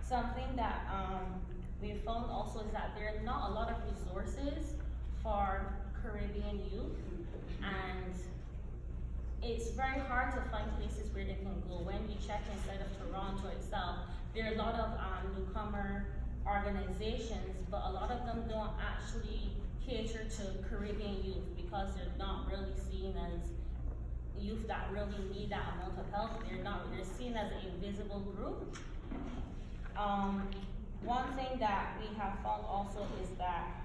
Something that we found also is that there are not a lot of resources for Caribbean youth, and it's very hard to find places where they can go. When you check inside of Toronto itself, there are a lot of newcomer organizations, but a lot of them don't actually cater to Caribbean youth because they're not really seen as youth that really need that amount of help. They're seen as an invisible group. One thing that we have found also is that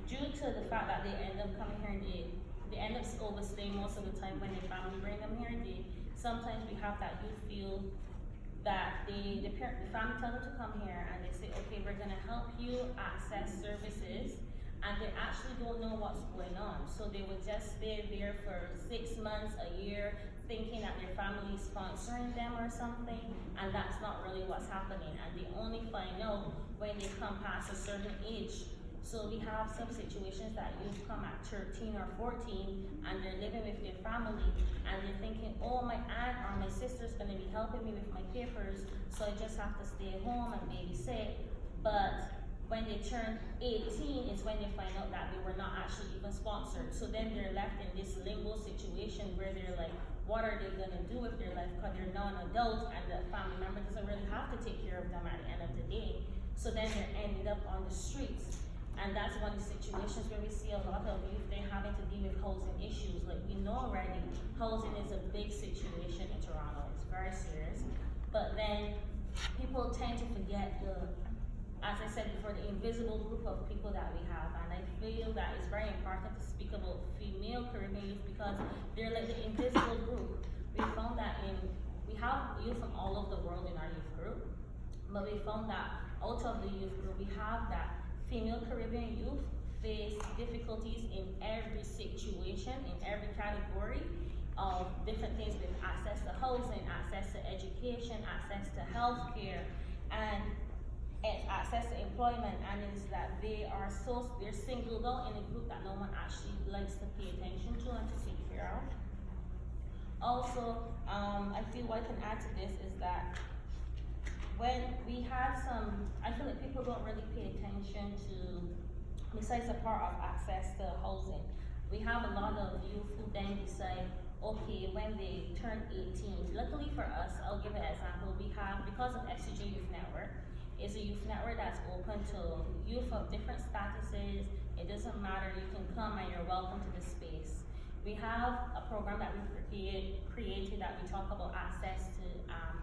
due to the fact that they end up coming here and they end up overstaying most of the time when their family bring them here, sometimes we have that youth feel that the family tell them to come here and they say, okay, we're gonna help you access services, and they actually don't know what's going on. So they would just stay there for 6 months, a year, thinking that their family is sponsoring them or something, and that's not really what's happening. And they only find out when they come past a certain age. So we have some situations that youth come at 13 or 14 and they're living with their family and they're thinking, oh, my aunt or my sister's gonna be helping me with my papers, so I just have to stay at home and babysit. But when they turn 18 is when they find out that they were not actually even sponsored. So then they're left in this limbo situation where they're like, what are they gonna do with their life? Because they're not an adult and the family member doesn't really have to take care of them at the end of the day. So then they're ended up on the streets. And that's one of the situations where we see a lot of youth, they're having to deal with housing issues. Like we know already, housing is a big situation in Toronto. It's very serious. But then people tend to forget as I said before, the invisible group of people that we have. And I feel that it's very important to speak about female Caribbean youth because they're like the invisible group. We found that we have youth from all over the world in our youth group, but we found that out of the youth group, we have that female Caribbean youth face difficulties in every situation, in every category of different things with access to housing, access to education, access to healthcare, and access to employment. And is that they're singled out in a group that no one actually likes to pay attention to and to take care of. Also, I feel what I can add to this is that when we had I feel like people don't really pay attention to, besides the part of access to housing, we have a lot of youth who then decide, okay, when they turn 18, luckily for us, I'll give an example, we have, because of SCJ Youth Network, it's a youth network that's open to youth of different statuses. It doesn't matter, you can come and you're welcome to the space. We have a program that we've created that we talk about access to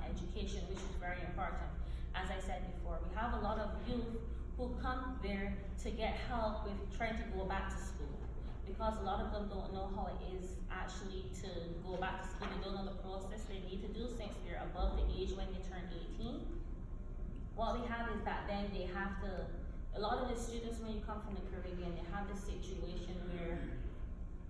education, which is very important. As I said before, we have a lot of youth who come there to get help with trying to go back to school, because a lot of them don't know how it is actually to go back to school. They don't know the process they need to do since they're above the age when they turn 18. What we have is that then they have to, a lot of the students when you come from the Caribbean, they have this situation where